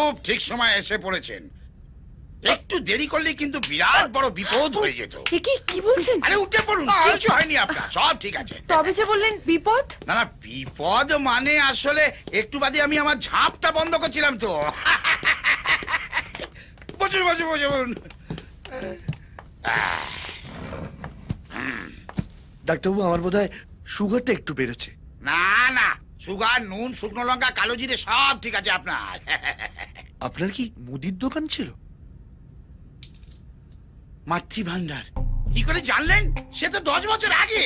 খুব ঠিক সময় এসে পড়েছেন। একটু দেরি করলে কিন্তু বিরাট বড় বিপদ হয়ে যেত। কি বলছেন? আরে উঠে পড়ুন, কিছু হয়নি আপনার, সব ঠিক আছে। তবে যে বললেন বিপদ। না না, বিপদ মানে আসলে একটু বাদে আমি আমার ঝাঁপটা বন্ধ করছিলাম তো। বসুন বসুন বসুন। ডাক্তারবাবু, আমার বোধহয় সুগারটা একটু বেরোচ্ছে। না না, সুগার, নুন, শুকনো লঙ্কা, কালো জিরে সব ঠিক আছে আপনার। আপনার কি মুদির দোকান ছিল? মাতৃভান্ডার কি করে জানলেন? সে তো 10 বছর আগে,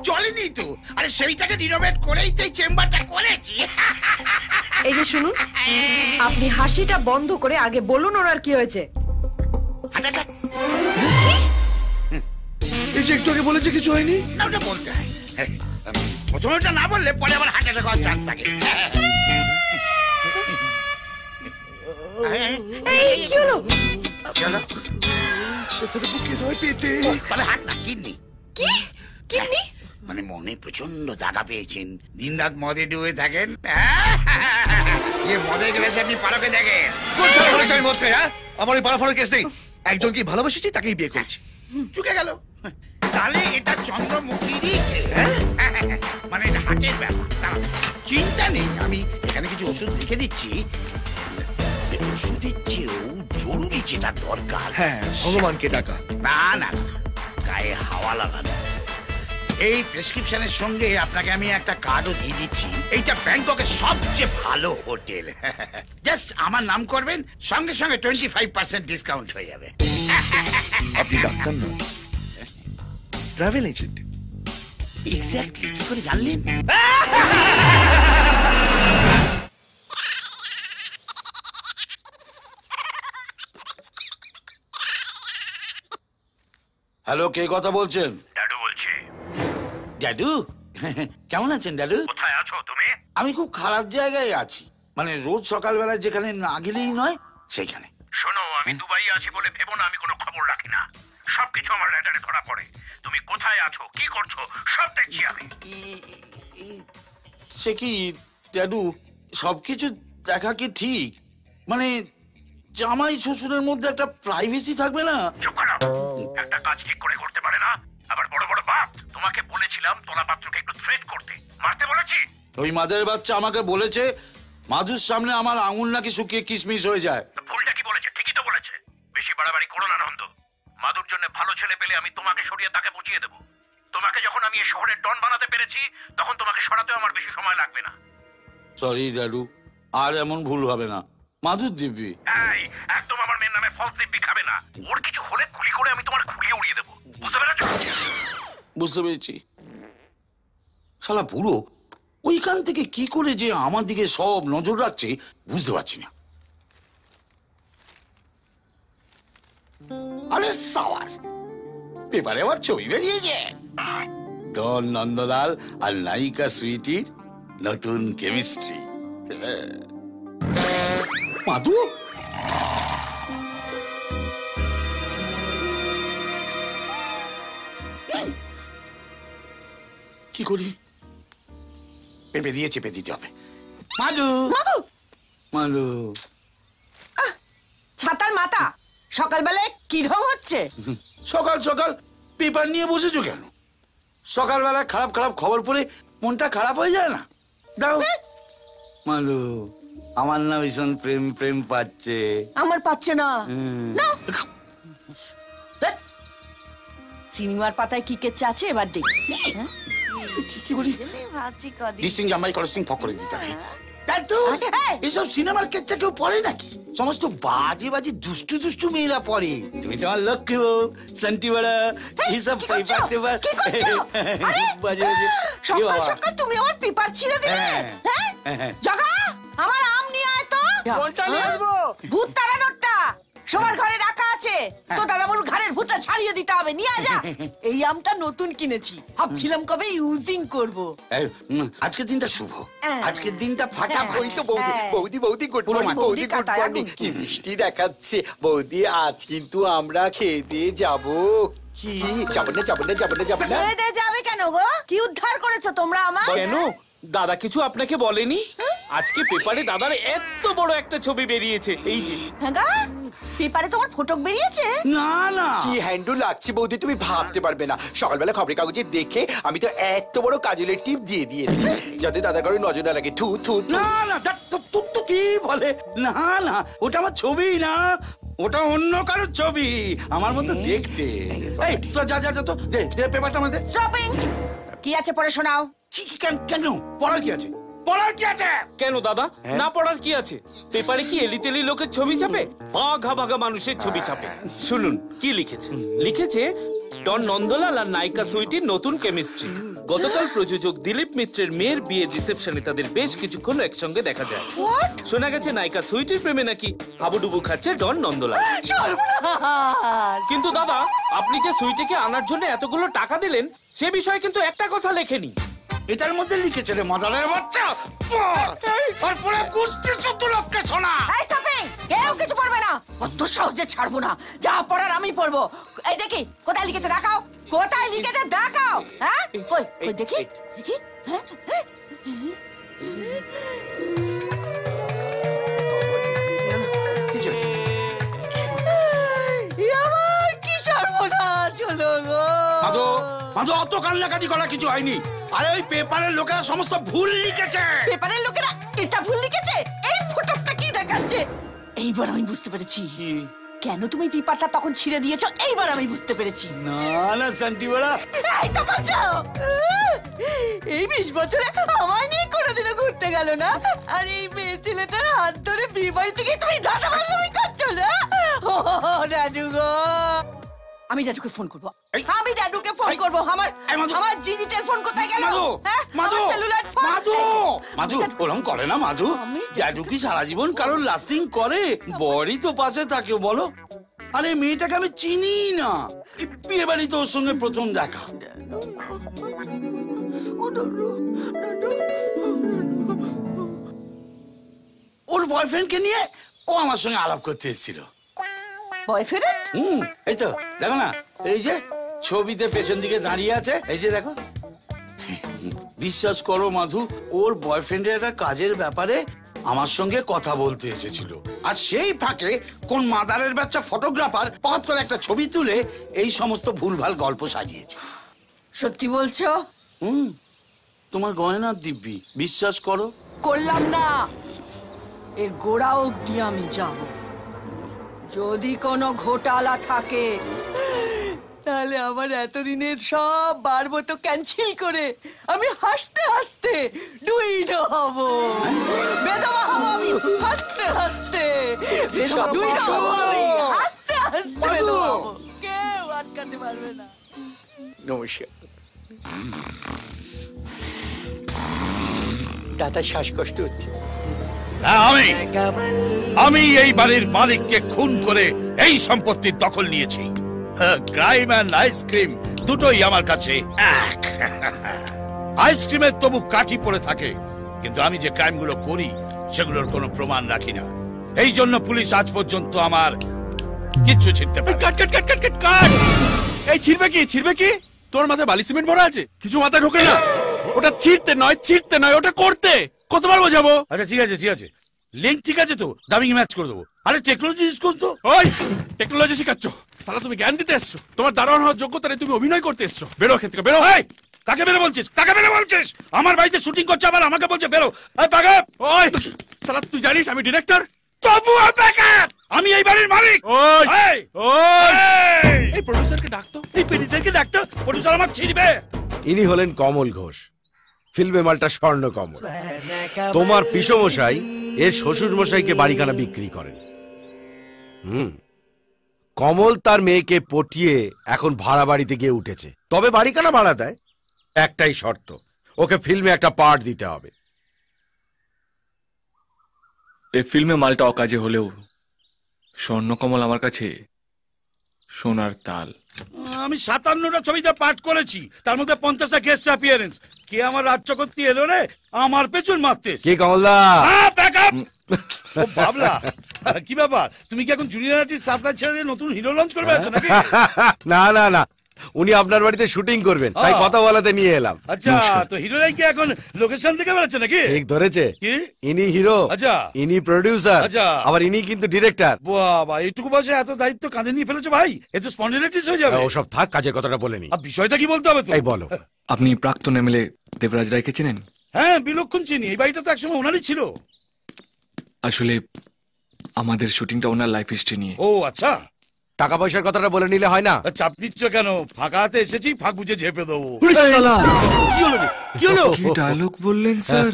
চলেনি তো। আরে সেইটাকে রিনোভেট করেই তো এই চেম্বারটা করেছি। এই যে শুনুন, আপনি হাসিটা বন্ধ করে আগে বলুন ওনার কি হয়েছে। এই যে একটু আগে বলেছে কিছু হয়নি। না, ওটা বলতে হয়। প্রথমে ওটা না বললে পরে আবার হার্ট অ্যাটাক হওয়ার চান্স থাকে। এই কি হলো? তাহলে হার্ট না, কিডনি। কি কিডনি? মানে মনে প্রচন্ড দাগা পেয়েছেন, দিন রাত মদে ডুবে থাকেন। মদে গেলে আপনি পারকে দেখেন। মদ খাই? আমার ওই পাড়াফাড়ার কেস নেই। একজন কি ভালোবাসেছি, তাকেই বিয়ে করেছি। চুকে গেল। তাহলে এটা চন্দ্রমুখীরই, মানে এটা হার্টের ব্যাপার। চিন্তা নেই, আমি এখানে কিছু ওষুধ লিখে দিচ্ছি। ওষুধের চেয়েও জরুরি যেটা দরকার, হ্যাঁ, ভগবানকে ডাকা। না না না, গায়ে হাওয়া লাগানো। এই প্রেসক্রিপশনের সঙ্গে আপনাকে আমি একটা কার্ডও দিয়ে দিচ্ছি। এইটা ব্যাংককের সবচেয়ে ভালো হোটেল। জাস্ট আমার নাম করবেন, সঙ্গে সঙ্গে 25% ডিসকাউন্ট হয়ে যাবে। আপনি ডাক্তার নন, ট্রাভেল এজেন্ট। এক্স্যাক্টলি, কি করে জানলেন? হ্যালো, কে কথা বলছেন? দাদু বলছি। দাদু, কেমন আছেন দাদু? কোথায় আছো তুমি? আমি খুব খারাপ জায়গায় আছি, মানে রোজ সকালবেলা যেখানে না গেলেই নয় সেইখানে। শোনো, আমি দুবাই আছি বলে ভেবো না আমি কোনো খবর রাখি না। সবকিছু আমার রেডারে ধরা পড়ে। তুমি কোথায় আছো, কি করছো, সব দেখছি আমি। সে কি দাদু, সবকিছু দেখা কি ঠিক? মানে জামাই শ্বশুরের মধ্যে একটা প্রাইভেসি থাকবে না? চুপ করো, একটা কাজ ঠিক করে করতে পারে না, আবার বড় বড় বাপ। তোমাকে বলেছিলাম তোলা পাত্রকে একটু থ্রেট করতে, মারতে বলেছি। ওই মাদের বাচ্চা আমাকে বলেছে মাধুর সামনে আমার আঙুল নাকি শুকিয়ে কিশমিশ হয়ে যায়। ভুলটা কি বলেছে? ঠিকই তো বলেছে। বেশি বাড়াবাড়ি করো না নন্দ। মাধুর জন্য ভালো ছেলে পেলে আমি তোমাকে সরিয়ে তাকে বুঝিয়ে দেবো। তোমাকে যখন আমি এই শহরের ডন বানাতে পেরেছি, তখন তোমাকে সরাতেও আমার বেশি সময় লাগবে না। সরি দাদু, আর এমন ভুল হবে না। মাধুর দিব্যি। এই, একদম আমার মেয়ের নামে ফলস দিব্যি খাবে না। ওর কিছু হলে গুলি করে আমি তোমার খুলিয়ে উড়িয়ে দেবো, বুঝতে পেরেছো? বুঝতে পেরেছি। শালা বুড়ো ওইখান থেকে কি করে যে আমার দিকে সব নজর রাখছে বুঝতে পারছি না। আরে সাওয়ার, পেপারে আমার ছবি বেরিয়েছে। ডন নন্দলাল আর নায়িকা সুইটির নতুন কেমিস্ট্রি। মাধু, কি করি? পেঁপে দিয়ে চেপে দিতে হবে। মাধু, মাধু, ছাতার মাথা, সকালবেলায় কি ঢং হচ্ছে? সকাল সকাল পেপার নিয়ে বসেছো কেন? সকালবেলা খারাপ খারাপ খবর পড়ে মনটা খারাপ হয়ে যায় না? দাও। মাধু, আমার না ভীষণ প্রেম প্রেম পাচ্ছে। আমার পাচ্ছে না। সিনেমার পাতায় কি কেচ্ছে আছে এবার দেখি। কি বলি? ডিস্টিং জামাই করেস্টিং ফক করে দিতে হবে। এসব সিনেমার কেচ্ছা কেউ পড়ে নাকি? সমস্ত বাজে বাজে দুষ্টু দুষ্টু মেয়েরা পড়ে। তুমি তোমার লক্ষ্য শান্তি বড়া এইসব পেপার টেপার বাজে বাজে। সকাল সকাল তুমি আমার পেপার ছিঁড়ে দিলে। জগা, আমার আম নিয়ে আয় তো। কোনটা নিয়ে আসবো? ভূত তাড়ানোরটা সবার ঘরে রাখা আছে। তো দাদাবুর ঘরের ভূতটা ছাড়িয়ে দিতে হবে, নিয়ে যা। এই আমটা নতুন কিনেছি, ভাবছিলাম কবে ইউজিং করব। আজকের দিনটা শুভ, আজকের দিনটা ফাটাফাটি। তো বৌদি বৌদি গুড মর্নিং। বৌদি গুড মর্নিং। কি মিষ্টি দেখাচ্ছে বৌদি। আজ কিন্তু আমরা খেয়ে দিয়ে যাবো। কি যাবো না যাবো না যাবো না যাবো না? খেয়ে দিয়ে যাবে কেন গো? কি উদ্ধার করেছো তোমরা আমার? কেন দাদা কিছু আপনাকে বলেনি? আজকে পেপারে দাদার এত বড় একটা ছবি বেরিয়েছে, এই যে। হ্যাঁ গা, পেপারে তোমার ফটো বেরিয়েছে? না না, কি হ্যান্ডু লাগছে বৌদি, তুমি ভাবতে পারবে না। সকালবেলা খবরের কাগজে দেখে আমি তো এত বড় কাজলের টিপ দিয়ে দিয়েছি যাতে দাদা কারো নজর না লাগে। থু থু থু। না না, তো কি বলে? না না, ওটা আমার ছবি না, ওটা অন্য কারোর ছবি, আমার মতো দেখতে। এই তো যা যা যা, তো দে দে পেপারটা আমাদের। স্টপিং, কি আছে পড়ে শোনাও। কেন পড়ার কি আছে? পড়ার কি আছে? কেন দাদা, না পড়ার কি আছে? পেপারে কি এলি তেলি লোকের ছবি ছাপে? ভাগা ভাগা মানুষের ছবি ছাপে। শুনুন কি লিখেছে। লিখেছে ডন নন্দলাল আর নায়িকা সুইটির নতুন কেমিস্ট্রি। গতকাল প্রযোজক দিলীপ মিত্রের মেয়ের বিয়ের রিসেপশনে তাদের বেশ কিছুক্ষণ একসঙ্গে দেখা যায়। শোনা গেছে নায়িকা সুইটির প্রেমে নাকি হাবুডুবু খাচ্ছে ডন নন্দলাল। কিন্তু দাদা, আপনি যে সুইটিকে আনার জন্য এতগুলো টাকা দিলেন সে বিষয়ে কিন্তু একটা কথা লেখেনি। এটার মধ্যে লিখেছে রে মাদারের বাচ্চা, আর পরে কুস্তি ১৪ লক্ষে শোনা। এই স্টপিং, কেউ কিছু পড়বে না, অত সহজে ছাড়বো না। যা পড়ার আমি পড়বো। এই দেখি কোথায় লিখেতে দেখাও, কোথায় লিখেতে দেখাও। হ্যাঁ কই কই দেখি দেখি। হ্যাঁ আমার কি সর্বনাশ হলো গো। মাধু, মাধু, অত কান্নাকাটি করা কিছু হয়নি। আরে ওই পেপারের লোকেরা সমস্ত ভুল লিখেছে। পেপারের লোকেরা এটা ভুল লিখেছে? এই ফটোটা কি দেখাচ্ছে? এইবার আমি বুঝতে পেরেছি কেন তুমি পেপারটা তখন ছিঁড়ে দিয়েছো। এইবার আমি বুঝতে পেরেছি। না না শান্তি বড়া, এই তো বাঁচাও। এই ২০ বছরে আমায় নিয়ে কোনোদিনও ঘুরতে গেল না, আর এই মেয়ে ছেলেটার হাত ধরে বিয়ে বাড়ি থেকে তুমি ডাটা বাংলামি করছো না। ও ডাডু গো, আমি ডাডুকে ফোন করবো। এই, আমি ডাডুকে ফোন করবো। আমার এই মাধু, আমার ডিজিটাল ফোন কোথায় গেল? মাধু, হ্যাঁ, মাধু, আমার সেলুলার ফোন। মাধু, মাধু, ওরম করে না মাধু। ড্যাডু কি সারা জীবন কারোর লাস্টিং করে? বড়ই তো পাশে থাকে, বলো। আরে মেয়েটাকে আমি চিনি না, এই বিয়ে বাড়িতে ওর সঙ্গে প্রথম দেখা। ওর বয়ফ্রেন্ডকে নিয়ে ও আমার সঙ্গে আলাপ করতে এসেছিল। বয়ফ্রেন্ড? এই তো দেখো না, এই যে ছবিতে পেছন দিকে দাঁড়িয়ে আছে, এই যে দেখো। বিশ্বাস করো মাধু, ওর বয়ফ্রেন্ডের একটা কাজের ব্যাপারে আমার সঙ্গে কথা বলতে এসেছিল, আর সেই ফাঁকে কোন মাদারের বাচ্চা ফটোগ্রাফার পথ করে একটা ছবি তুলে এই সমস্ত ভুলভাল গল্প সাজিয়েছে। সত্যি বলছো? তোমার গয়না দিব্যি, বিশ্বাস করো। করলাম না, এর গোড়া অব্দি আমি যাব। যদি কোনো ঘোটালা থাকে তাহলে আমার এতদিনের সব বারবো তো ক্যান্সেল করে আমি হাসতে হাসতে ডুইড হব, বেদবা হব আমি হাসতে হাসতে, ডুইড হব আমি হাসতে হাসতে বেদবা হব, কেউ আটকাতে পারবে না। নমস্কার দাদা, শ্বাসকষ্ট হচ্ছে। হ্যাঁ, আমি এই বাড়ির মালিককে খুন করে এই সম্পত্তির দখল নিয়েছি। ক্রাইম অ্যান্ড আইসক্রিম দুটোই আমার কাছে এক। আইসক্রিমের তবু কাঠি পড়ে থাকে, কিন্তু আমি যে ক্রাইমগুলো করি সেগুলোর কোনো প্রমাণ রাখি না। এই জন্য পুলিশ আজ পর্যন্ত আমার কিচ্ছু ছিঁড়তে পারে। কাট কাট কাট কাট কাট কাট। এই ছিড়বে কি, ছিড়বে কি? তোর মাথায় বালি সিমেন্ট ভরা আছে, কিছু মাথায় ঢোকে না। ওটা ছিড়তে নয়, ওটা করতে। কতবার বোঝাবো? আচ্ছা ঠিক আছে, ঠিক আছে, লিঙ্ক ঠিক আছে তো, ডাবিং ম্যাচ করে দেবো। আরে টেকনোলজি ইউজ করতো। ওই টেকনোলজি শিখাচ্ছ? সালা তুমি জ্ঞান দিতে এসছো? তোমার দারোয়ান হওয়ার যোগ্যতা নেই, তুমি অভিনয় করতে এসছো। বেরো এখান থেকে, বেরো। এই, কাকে বেরো বলছিস? কাকে বেরো বলছিস? আমার বাড়িতে শুটিং করছে, আবার আমাকে বলছে বেরো। এই পাগল! ওই সালা, তুই জানিস আমি ডিরেক্টর? তবু আমি এই বাড়ির মালিক। ওই এই, ওই এই, এই প্রডিউসারকে ডাকতো। এই পেডিসারকে ডাকতো, প্রডিউসার আমার ছিড়বে। ইনি হলেন কমল ঘোষ, ফিল্মে মালটা স্বর্ণ কমল। তোমার পিসমশাই এর শ্বশুর মশাইকে বাড়িখানা বিক্রি করেন। কমল তার মেয়েকে পটিয়ে এখন ভাড়া বাড়িতে গিয়ে উঠেছে, তবে বাড়িখানা ভাড়া দেয়। একটাই শর্ত, ওকে ফিল্মে একটা পার্ট দিতে হবে। এই ফিল্মে মালটা অকাজে হলেও স্বর্ণকমল আমার কাছে সোনার তাল। আমি 57টা ছবিতে পাঠ করেছি, তার মধ্যে 50টা গেস্ট অ্যাপিয়ারেন্স। কে আমার রাজ্য করতে এলো রে, আমার পেছন মারতে। কে কমলদা? বাবলা, কি ব্যাপার? তুমি কি এখন জুনিয়র আর্টিস্ট সাপ্লাই ছেড়ে দিয়ে নতুন হিরো লঞ্চ করবে আছো নাকি? না না না, উনি আপনার বাড়িতে শুটিং করবেন, তাই কথা বলাতে নিয়ে এলাম। আচ্ছা, তো হিরোরাই কি এখন লোকেশন থেকে বেড়াচ্ছে নাকি? ঠিক ধরেছে, কি ইনি হিরো, আচ্ছা ইনি প্রডিউসার, আচ্ছা আবার ইনি কিন্তু ডিরেক্টর। বাবা, এইটুকু বয়সে এত দায়িত্ব কাঁধে নিয়ে ফেলেছো ভাই, এ তো স্পন্ডিলাইটিস হয়ে যাবে। ওসব থাক, কাজের কথাটা বলে নি। বিষয়টা কি বলতে হবে তো? এই বলো। আপনি প্রাক্তন এমএলএ দেবরাজ রায়কে চেনেন? হ্যাঁ, বিলক্ষণ চিনি। এই বাড়িটা তো একসময় ওনারই ছিল। আসলে আমাদের শুটিংটা ওনার লাইফ হিস্ট্রি নিয়ে। ও আচ্ছা, টাকা পয়সার কথাটা বলে নিলে হয় না? চাপ নিচ্ছ কেন? ফাঁকা হাতে এসেছি, ফাঁক বুঝে ঝেপে দেবো। কি হলো? কি হলো? কি ডায়লগ বললেন স্যার?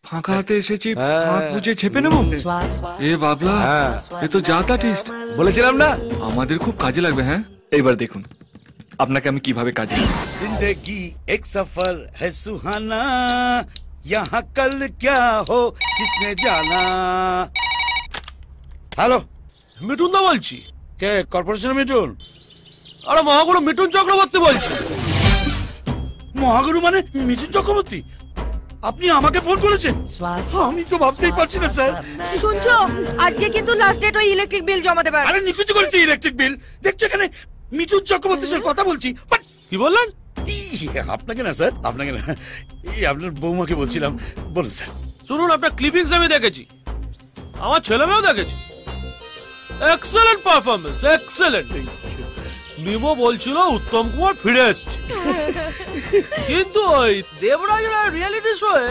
ফাঁকা হাতে এসেছি, ফাঁক বুঝে ছেপে নেব? এ বাবলা, এ তো জাতা টেস্ট। বলেছিলাম না আমাদের খুব কাজে লাগবে। হ্যাঁ, এইবার দেখুন আপনাকে আমি কিভাবে কাজে লাগাই। जिंदगी एक सफर है सुहाना, यहाँ कल क्या हो किसने जाना। হ্যালো, মিঠুন দা বলছি। কে? কর্পোরেশনের মিঠুন? আরে মহাগুরু মিঠুন চক্রবর্তী বলছি। মহাগুরু মানে মিঠুন চক্রবর্তী? আপনি আমাকে ফোন করেছেন? আমি তো ভাবতেই পারছি না স্যার। শুনছো, আজকে কিন্তু লাস্ট ডেট, ওই ইলেকট্রিক বিল জমা দেবার। আরে নিকুচি করেছি ইলেকট্রিক বিল। দেখছো এখানে মিঠুন চক্রবর্তীর সাথে কথা বলছি। কি বললেন? আপনাকে না স্যার, আপনাকে না, এই আপনার বৌমাকে বলছিলাম। বলুন স্যার। শুনুন, আপনার ক্লিপিংস আমি দেখেছি, আমার ছেলেমেয়েও দেখেছি। Excellent performance, excellent. নিমো বলছিল উত্তম কুমার ফিরে এসছে, কিন্তু ওই দেবরাজের রিয়েলিটি শোয়ে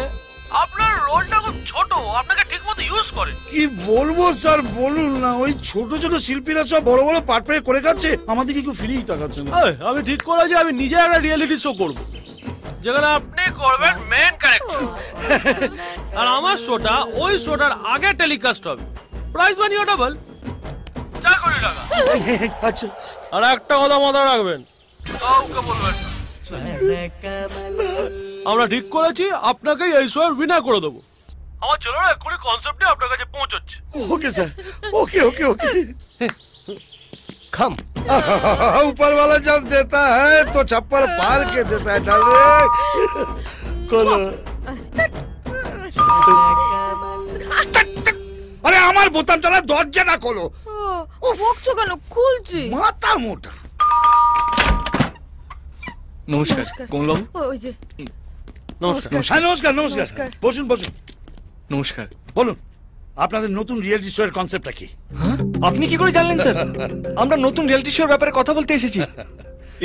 আপনার রোলটা খুব ছোট, আপনাকে ঠিকমতো ইউজ করে। কি বলবো স্যার, বলুন না। ওই ছোট ছোট শিল্পীরা সব বড় বড় পাট পেয়ে করে খাচ্ছে, আমাদেরকে কেউ ফিরেই তাকাচ্ছে না। আমি ঠিক করেছি আমি নিজে একটা রিয়েলিটি শো করব, যেখানে আপনি করবেন মেন ক্যারেক্টার, আর আমার শোটা ওই শোটার আগে টেলিকাস্ট হবে। প্রাইস মানিও ডাবল, 4 কোটি টাকা। আচ্ছা, আর একটা কথা মাথায় রাখবেন, কাউকে বলবেন না। আমরা ঠিক করেছি আপনাকেই এই শোয়ের উইনার করে দেবো। আমার ছেলেরা এক্ষুনি কনসেপ্ট নিয়ে আপনার কাছে পৌঁছচ্ছে। ওকে স্যার, ওকে ওকে ওকে। খাম ऊपर वाला जब देता है तो छप्पर पार के देता है। डाले खोलो। আরে আমার বোতামটা না, দরজাটা খোলো। ও বকছো কেন? খুলছি। মাথা মোটা। নমস্কার কমলবাবু। ওই যে নমস্কার। হ্যাঁ, নমস্কার নমস্কার। বসুন বসুন। নমস্কার। বলুন, আপনাদের নতুন রিয়েলিটি শো এর কনসেপ্টটা কি? আপনি কি করে জানলেন স্যার? আমরা নতুন রিয়েলিটি শোর ব্যাপারে কথা বলতে এসেছি।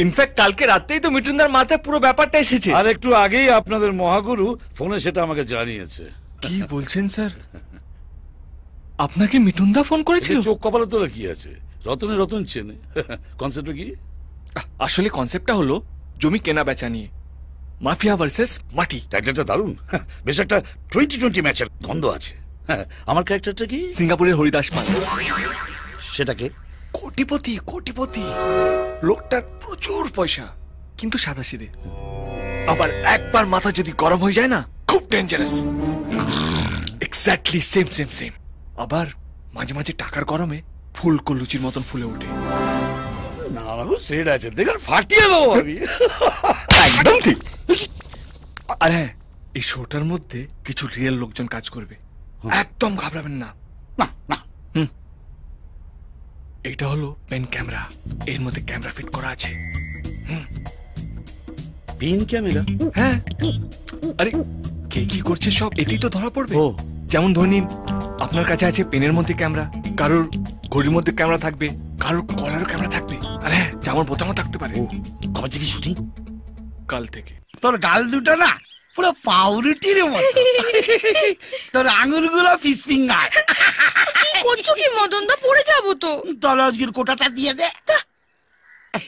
ইনফ্যাক্ট কালকে রাতেই তো মিঠুনদার মাথায় পুরো ব্যাপারটা এসেছে। আর একটু আগেই আপনাদের মহাগুরু ফোনে সেটা আমাকে জানিয়েছে। কি বলছেন স্যার? আপনাকে মিঠুনদা ফোন করেছিল? চোখ কপালে তোলা কি আছে, রতনে রতন চেনে। কনসেপ্টটা কি? আসলে কনসেপ্টটা হলো জমি কেনা বেচা নিয়ে, মাফিয়া ভার্সেস মাটি। টাইটেলটা দারুণ, বেশ একটা 20-20 ম্যাচের গন্ধ আছে। আমার ক্যারেক্টারটা কি? সিঙ্গাপুরের হরিদাস পাল। সেটাকে কোটিপতি, কোটিপতি লোকটার প্রচুর পয়সা, কিন্তু সাদাসিধে। আবার একবার মাথা যদি গরম হয়ে যায় না, খুব dangerous. Exactly same same same. আবার মাঝে মাঝে টাকার গরমে ফুলকো লুচির মতন ফুলে ওঠে। না বাবু, সেট আছে, দেখেন ফাটিয়ে দেবো আমি। একদম ঠিক। আর হ্যাঁ, এই শোটার মধ্যে কিছু রিয়েল লোকজন কাজ করবে, একদম ঘাবড়াবেন না। না না। এইটা হলো পেন ক্যামেরা, এর মধ্যে ক্যামেরা ফিট করা আছে। Pen camera? হ্যাঁ। আরে কে কি করছে সব এতেই তো ধরা পড়বে। যেমন ধরে নিন, আপনার কাছে আছে পেনের মধ্যে ক্যামেরা, কারোর ঘড়ির মধ্যে ক্যামেরা থাকবে, কারোর কলার ক্যামেরা থাকবে, আর হ্যাঁ, জামার বোতামও থাকতে পারে। কবে থেকে শুটিং? কাল থেকে। তোর গাল দুটো না পুরো পাউরুটির মতো, তোর আঙুলগুলো ফিশ ফিঙ্গার। কি করছো কি মদন দা? পড়ে যাবো তো। তাহলে আজকের কোটাটা দিয়ে দে।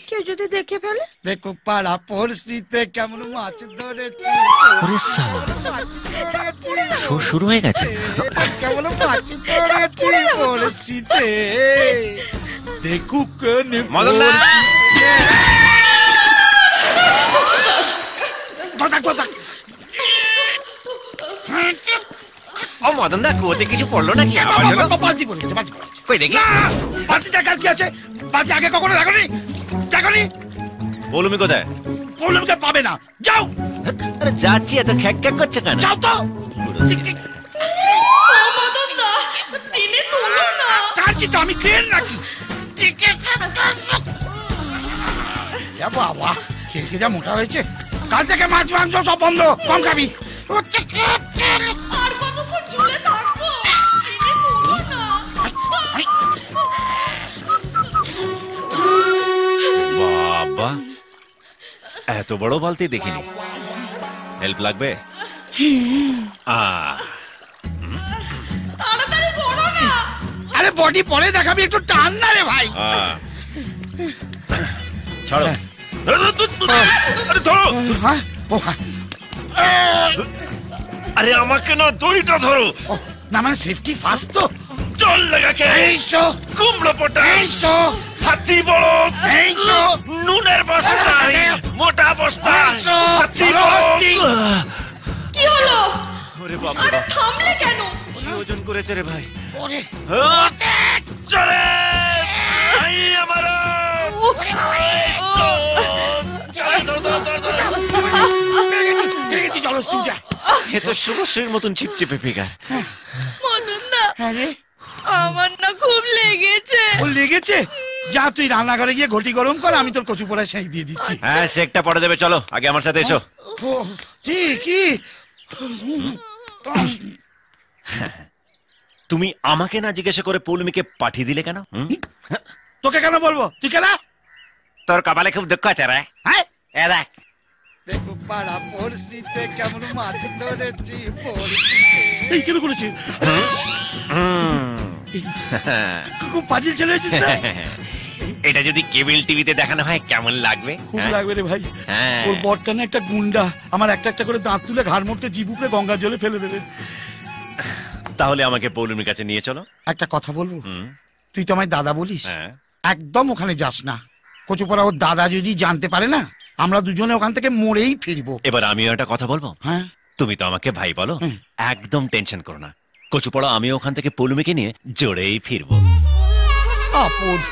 কেউ যদি দেখে ফেলে? দেখো পাড়া পড়শিতে কেমন মাছ ধরেছি। ওরে শালা, শো শুরু হয়ে গেছে। কেমন মাছ ধরেছি পড়শিতে, দেখুক মদন দা। ও মদন দা, কুয়োতে কিছু পড়লো নাকি? বালতি পড়ে গেছে, বালতি পড়ে গেছে। কই দেখি। বালতি দেখার কি আছে? বালতি আগে কখনো দেখনি? দেখনি? বলুমি কোথায়? পৌলমকে পাবে না, যাও। আরে যাচ্ছি, এত খ্যাক খ্যাক করছে কেন? যাও তো। মদন দা, টেনে তোলো না। কাঁদছি তো আমি, ক্রেন নাকি? যা বাবা খেয়ে যা মোটা হয়েছে। কাল থেকে মাছ মাংস সব বন্ধ, কম খাবি। আর কতক্ষণ ঝুলে থাকবো? বাবা এত বড় বালতি দেখিনি। হেল্প লাগবে? তাড়াতাড়ি করো না। আরে বডি পরে দেখাবি, একটু টান না রে ভাই। ছাড়ো। আরে ধরো। হ্যাঁ, ও হ্যাঁ। আরে আমাকে না, দড়িটা ধরো। না মানে সেফটি ফার্স্ট তো। চল লাগাকে। এইসো কুমড়ো পটাশ। এইসো হাতি বড়। এইসো নুনের বস্তা। মোটা বস্তা। এইসো হাতি বড়। কি হলো? ওরে বাবা, আরে থামলে কেন? কি ওজন করেছে রে ভাই? ওরে চলে আই আমার। চলস তুই যা। এ তো শুভশ্রীর মতন চিপচিপে ফিগার। মদনদা, আরে আমার না খুব লেগেছে। ও লেগেছে? যা তুই রান্নাঘরে গিয়ে ঘটি গরম কর, আমি তোর কচু পোড়া সেই দিয়ে দিচ্ছি। হ্যাঁ, শেকটা পরে দেবে। চলো আগে আমার সাথে এসো। কি কি? তুমি আমাকে না জিজ্ঞাসা করে পৌলমীকে পাঠিয়ে দিলে কেন? তোকে কেন বলবো? তুই কেন? তোর কপালে খুব দুঃখ আছে রে। হ্যাঁ এ দেখ, দেখো পাড়া পড়শিতে কেমন মাছ ধরেছি পড়শিতে। এই কেন করেছি? খুব পাজিল ছেলে হয়েছিস না? এটা যদি কেবল টিভিতে দেখানো হয় কেমন লাগবে? খুব লাগবে রে ভাই। হ্যাঁ। ওর বরটা না একটা গুন্ডা, আমার একটা একটা করে দাঁত তুলে ঘাড় মুড়তে জিভ উপরে গঙ্গার জলে ফেলে দেবে। তাহলে আমাকে পৌলমীর কাছে নিয়ে চলো। একটা কথা বলবো? তুই তো আমায় দাদা বলিস, হ্যাঁ। একদম ওখানে যাস না। কচুপড়া ওর দাদা যদি জানতে পারে না, আমরা দুজনে ওখান থেকে মরেই ফিরবো। এবার আমিও একটা কথা বলবো। হ্যাঁ, তুমি তো আমাকে ভাই বলো, একদম টেনশন করো না। কচুপড়া আমি ওখান থেকে পৌলমীকে নিয়ে জোরেই ফিরবো। আপদ।